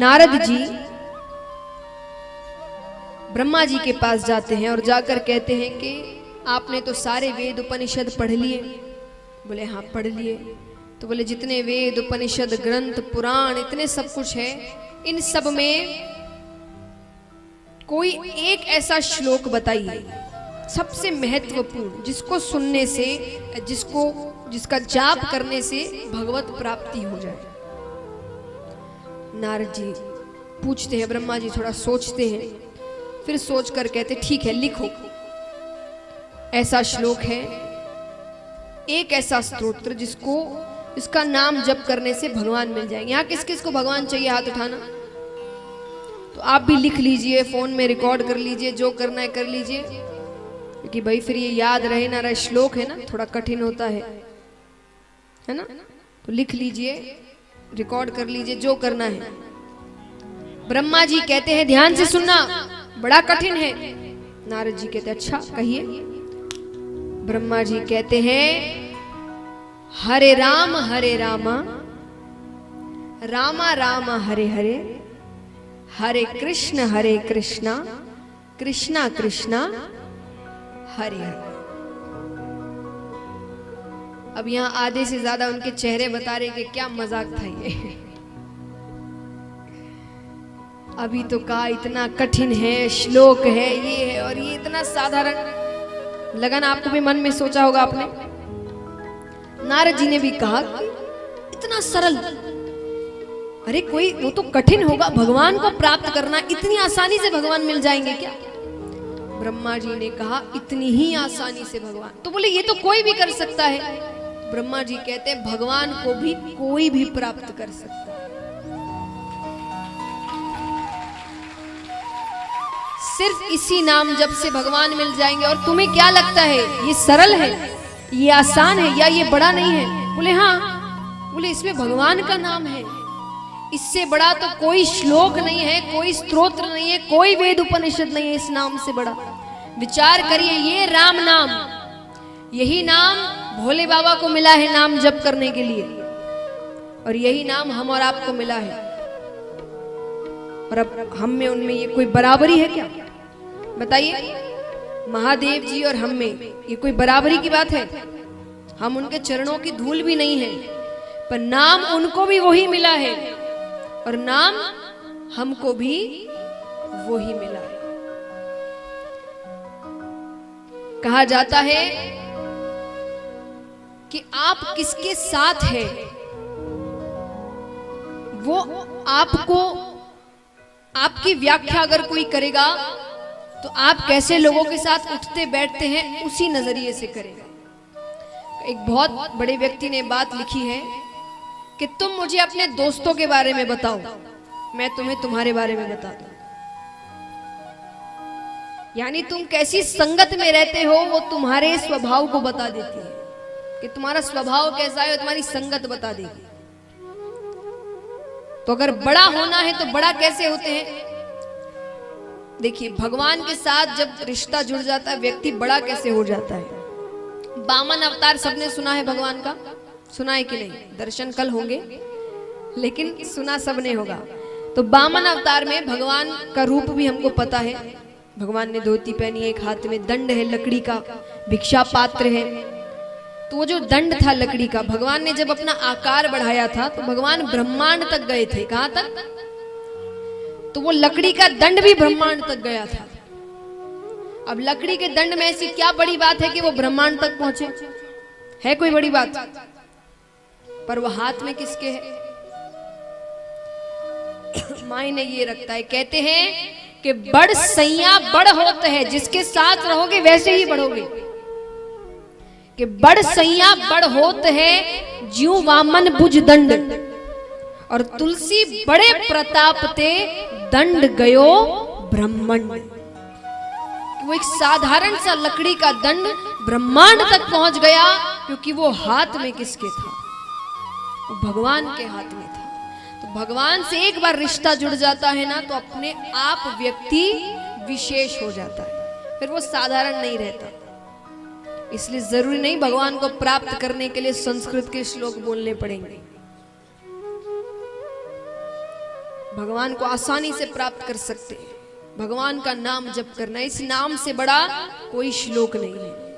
नारद जी ब्रह्मा जी के पास जाते हैं और जाकर कहते हैं कि आपने तो सारे वेद उपनिषद पढ़ लिए। बोले हाँ पढ़ लिए। तो बोले जितने वेद उपनिषद ग्रंथ पुराण इतने सब कुछ है, इन सब में कोई एक ऐसा श्लोक बताइए सबसे महत्वपूर्ण, जिसको सुनने से, जिसका जाप करने से भगवत प्राप्ति हो जाए। नारद जी पूछते हैं, ब्रह्मा जी थोड़ा सोचते हैं, फिर सोच कर कहते ठीक है लिखो। ऐसा श्लोक है, एक ऐसा स्तोत्र इसका नाम जप करने से भगवान मिल जाएंगे। यहाँ किस किस को भगवान चाहिए हाथ उठाना। तो आप भी लिख लीजिए, फोन में रिकॉर्ड कर लीजिए, जो करना है कर लीजिए, क्योंकि भाई फिर ये याद रहे ना रहे। श्लोक है ना, थोड़ा कठिन होता है ना। तो लिख लीजिए, रिकॉर्ड कर लीजिए, जो करना है। ब्रह्मा जी कहते हैं ध्यान से सुनना, बड़ा कठिन है। नारद जी कहते अच्छा कहिए। ब्रह्मा जी कहते हैं हरे राम रामा रामा हरे हरे, हरे कृष्णा कृष्णा कृष्णा हरे हरे। अब यहां आधे से ज्यादा उनके चेहरे बता रहे कि क्या मजाक था ये। अभी तो कहा इतना कठिन है, श्लोक है, ये है और ये इतना साधारण। लगन आपको भी मन में सोचा होगा आपने। नारद जी ने भी कहा इतना सरल, अरे कोई वो तो कठिन होगा, भगवान को प्राप्त करना इतनी आसानी से भगवान मिल जाएंगे क्या। ब्रह्मा जी ने कहा इतनी ही आसानी से भगवान। तो बोले ये तो कोई भी कर सकता है। ब्रह्मा जी कहते हैं भगवान को भी कोई भी प्राप्त कर सकता है। सिर्फ इसी नाम जप से भगवान मिल जाएंगे। और तुम्हें क्या लगता है ये सरल है, ये आसान है, या ये बड़ा नहीं है। बोले हाँ। बोले इसमें भगवान का नाम है, इससे बड़ा तो कोई श्लोक नहीं है, कोई स्तोत्र नहीं है, कोई वेद उपनिषद नहीं है इस नाम से बड़ा। विचार करिए, ये राम नाम, यही नाम भोले बाबा को मिला है नाम जप करने के लिए, और यही नाम हम और आपको मिला है। और अब हम में उनमें ये कोई बराबरी है क्या? बताइए, महादेव जी और हम में ये कोई बराबरी की बात है? हम उनके चरणों की धूल भी नहीं है, पर नाम उनको भी वही मिला है और नाम हमको भी वही मिला है। कहा जाता है कि आप किसके साथ हैं वो आपको, आपकी व्याख्या अगर कोई करेगा तो आप कैसे लोगों के साथ उठते बैठते हैं उसी नजरिए से करेगा। एक बहुत बड़े व्यक्ति ने बात लिखी है कि तुम मुझे अपने दोस्तों के बारे में बताओ, मैं तुम्हें तुम्हारे बारे में बता दूं। यानी तुम कैसी संगत में रहते हो वो तुम्हारे स्वभाव को बता देती है कि तुम्हारा स्वभाव कैसा है, तुम्हारी संगत बता देगी। तो अगर बड़ा होना है तो बड़ा कैसे होते हैं? देखिए, भगवान के साथ जब रिश्ता जुड़ जाता है व्यक्ति बड़ा कैसे हो जाता है। वामन अवतार सबने सुना है भगवान का, सुना है कि नहीं? दर्शन कल होंगे लेकिन सुना सबने होगा। तो वामन अवतार में भगवान का रूप भी हमको पता है। भगवान ने धोती पहनी है, एक हाथ में दंड है लकड़ी का, भिक्षा पात्र है। तो वो जो दंड था लकड़ी का, भगवान ने जब अपना आकार बढ़ाया था तो भगवान ब्रह्मांड तक गए थे। कहां तक? तो वो लकड़ी का दंड भी ब्रह्मांड तक गया था। अब लकड़ी के दंड में ऐसी क्या बड़ी बात है कि वो ब्रह्मांड तक पहुंचे? है कोई बड़ी बात? पर वो हाथ में किसके है? मायने ये रखता है। कहते हैं कि बड़ सैया बड़ होते हैं, जिसके साथ रहोगे वैसे ही बढ़ोगे। कि बड़ सैया बड़ होत है ज्यों वामन बुझ दंड, और तुलसी बड़े प्रताप ते दंड गयो ब्रह्मांड। वो एक साधारण सा लकड़ी का दंड ब्रह्मांड तक पहुंच गया, क्योंकि वो हाथ में किसके था? वो भगवान के हाथ में था। तो भगवान से एक बार रिश्ता जुड़ जाता है ना, तो अपने आप व्यक्ति विशेष हो जाता है, फिर वो साधारण नहीं रहता। इसलिए जरूरी नहीं भगवान को प्राप्त करने के लिए संस्कृत के श्लोक बोलने पड़ेंगे। भगवान को आसानी से प्राप्त कर सकते हैं। भगवान का नाम जप करना, इस नाम से बड़ा कोई श्लोक नहीं है।